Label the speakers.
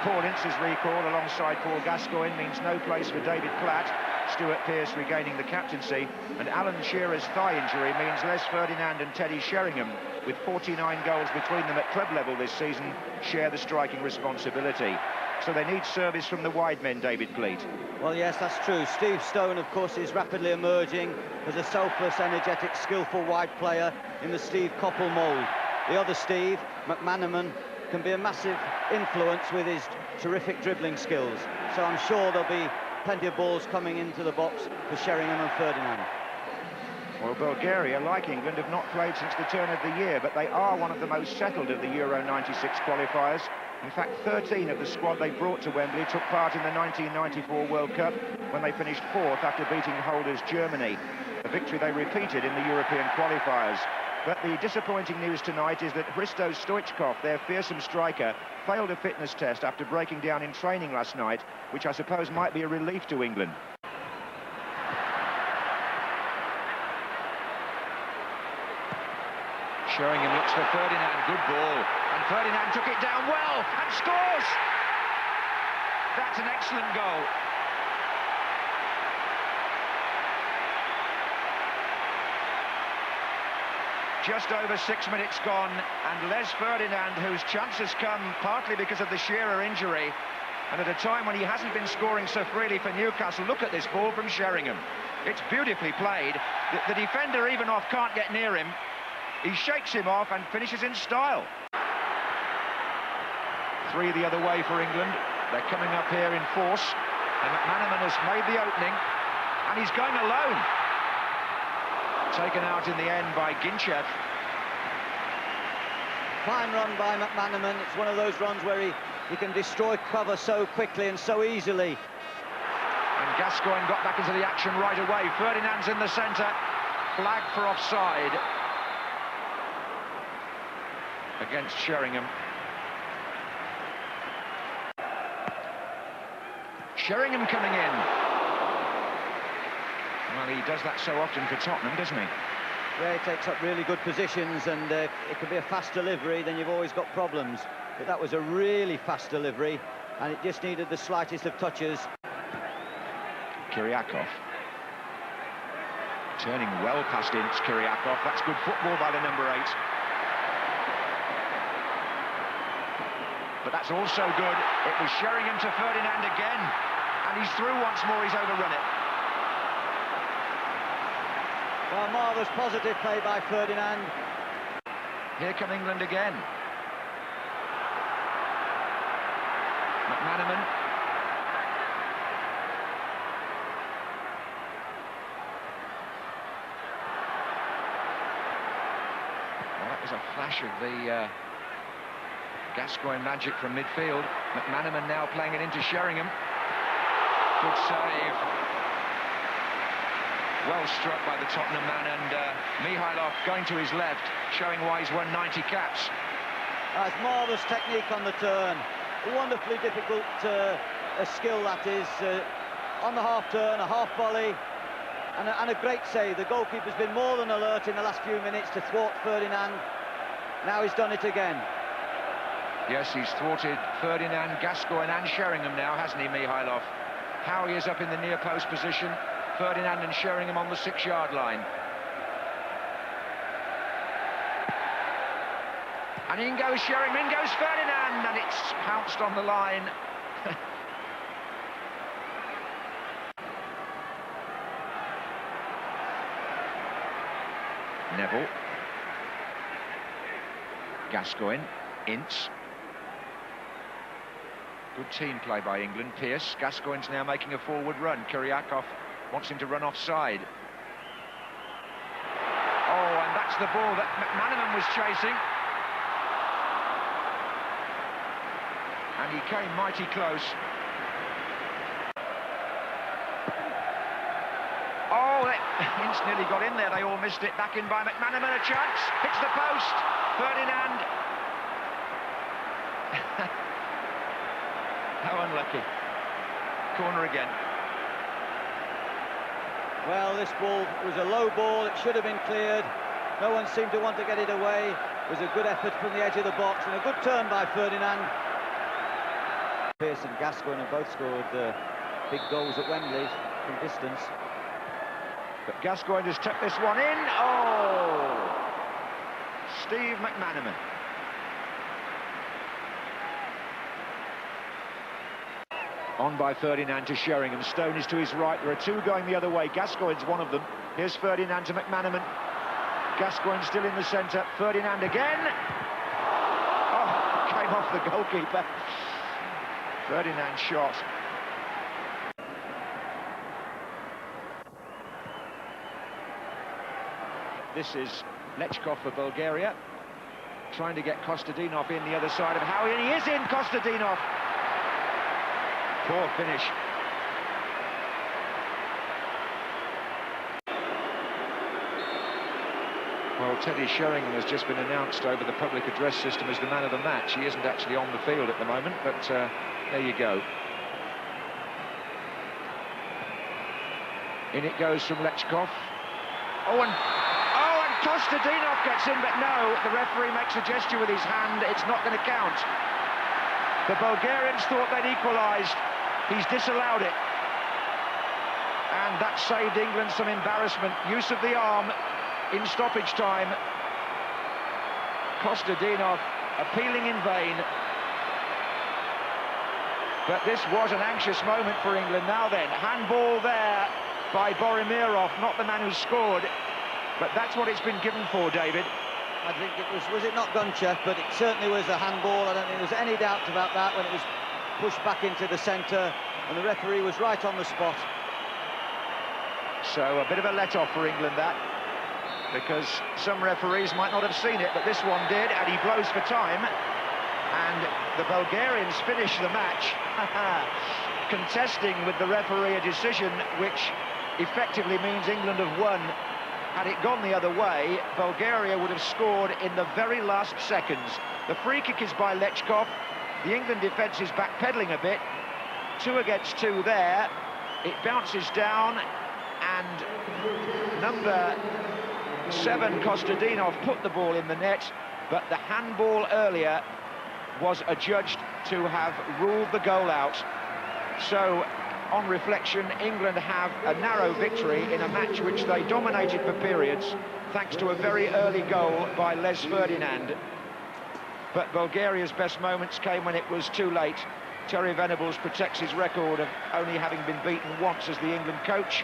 Speaker 1: Paul Ince's recall alongside Paul Gascoigne means no place for David Platt. Stuart Pearce regaining the captaincy, and Alan Shearer's thigh injury means Les Ferdinand and Teddy Sheringham, with 49 goals between them at club level this season, share the striking responsibility. So they need service from the wide men, David Pleat.
Speaker 2: Well, yes, that's true. Steve Stone, of course, is rapidly emerging as a selfless, energetic, skillful wide player in the Steve Coppell mould. The other Steve, McManaman, can be a massive influence with his terrific dribbling skills. So I'm sure there'll be plenty of balls coming into the box for Sheringham and Ferdinand.
Speaker 1: Well, Bulgaria, like England, have not played since the turn of the year, but they are one of the most settled of the Euro 96 qualifiers. In fact, 13 of the squad they brought to Wembley took part in the 1994 World Cup when they finished fourth after beating holders Germany, a victory they repeated in the European qualifiers. But the disappointing news tonight is that Hristo Stoichkov, their fearsome striker, failed a fitness test after breaking down in training last night, which I suppose might be a relief to England. Sheringham looks for Ferdinand, good ball, and Ferdinand took it down well and scores! That's an excellent goal. Just over 6 minutes gone, and Les Ferdinand, whose chance has come partly because of the Shearer injury, and at a time when he hasn't been scoring so freely for Newcastle. Look at this ball from Sheringham. It's beautifully played. The defender even off can't get near him. He shakes him off and finishes in style. 3 the other way for England. They're coming up here in force, and McManaman has made the opening, and he's going alone. Taken out in the end by Ginchev.
Speaker 2: Fine run by McManaman. It's one of those runs where he can destroy cover so quickly and so easily.
Speaker 1: And Gascoigne got back into the action right away. Ferdinand's in the centre. Flag for offside against Sheringham. Sheringham coming in. Well, he does that so often for Tottenham, doesn't he?
Speaker 2: Yeah, he takes up really good positions, and it can be a fast delivery, then you've always got problems. But that was a really fast delivery, and it just needed the slightest of touches.
Speaker 1: Kyriakov. Turning well past Ince, Kyriakov. That's good football by the number 8. But that's also good. It was Sheringham to Ferdinand again, and he's through once more. He's overrun it.
Speaker 2: Well, marvellous positive play by Ferdinand.
Speaker 1: Here come England again. McManaman. Well, that was a flash of the Gascoigne magic from midfield. McManaman now playing it into Sheringham. Good save. Well struck by the Tottenham man, and Mihailov going to his left, showing why he's won 90 caps.
Speaker 2: That's marvellous technique on the turn. A wonderfully difficult skill that is. On the half turn, a half volley, and a great save. The goalkeeper's been more than alert in the last few minutes to thwart Ferdinand. Now he's done it again.
Speaker 1: Yes, he's thwarted Ferdinand, Gascoigne and Sheringham now, hasn't he, Mihailov? Howie is up in the near post position. Ferdinand and Sheringham on the 6-yard line. And in goes Sheringham, in goes Ferdinand, and it's pounced on the line. Neville. Gascoigne, Ince. Good team play by England. Pearce. Gascoigne's now making a forward run. Kyriakov wants him to run offside. Oh, and that's the ball that McManaman was chasing. And he came mighty close. Oh, Ince nearly got in there. They all missed it. Back in by McManaman. A chance. Hits the post. Ferdinand. How unlucky. Corner again.
Speaker 2: Well, this ball was a low ball. It should have been cleared. No one seemed to want to get it away. It was a good effort from the edge of the box and a good turn by Ferdinand. Pearce and Gascoigne have both scored big goals at Wembley from distance.
Speaker 1: But Gascoigne has tucked this one in. Oh! Steve McManaman. On by Ferdinand to Sheringham. Stone is to his right. There are two going the other way. Gascoigne's one of them. Here's Ferdinand to McManaman. Gascoigne still in the centre. Ferdinand again. Oh, came off the goalkeeper. Ferdinand shot. This is Lechkov for Bulgaria. Trying to get Kostadinov in the other side of Howie, and he is in, Kostadinov. Poor finish. Well, Teddy Sheringham has just been announced over the public address system as the man of the match. He isn't actually on the field at the moment, but there you go. In it goes from Lechkov. Oh, and Kostadinov gets in, but no, the referee makes a gesture with his hand. It's not going to count. The Bulgarians thought they'd equalised. He's disallowed it. And that saved England some embarrassment. Use of the arm in stoppage time. Kostadinov appealing in vain. But this was an anxious moment for England. Now then, handball there by Borimirov, not the man who scored. But that's what it's been given for, David.
Speaker 2: I think it was it not Gunchev, but it certainly was a handball. I don't think there was any doubt about that when it was pushed back into the centre, and the referee was right on the spot.
Speaker 1: So a bit of a let-off for England, that, because some referees might not have seen it, but this one did, and he blows for time. And the Bulgarians finish the match, contesting with the referee a decision which effectively means England have won. Had it gone the other way, Bulgaria would have scored in the very last seconds. The free kick is by Lechkov. The England defence is backpedaling a bit. 2 against 2 there. It bounces down, and number 7, Kostadinov, put the ball in the net, but the handball earlier was adjudged to have ruled the goal out. So, on reflection, England have a narrow victory in a match which they dominated for periods, thanks to a very early goal by Les Ferdinand. But Bulgaria's best moments came when it was too late. Terry Venables protects his record of only having been beaten once as the England coach.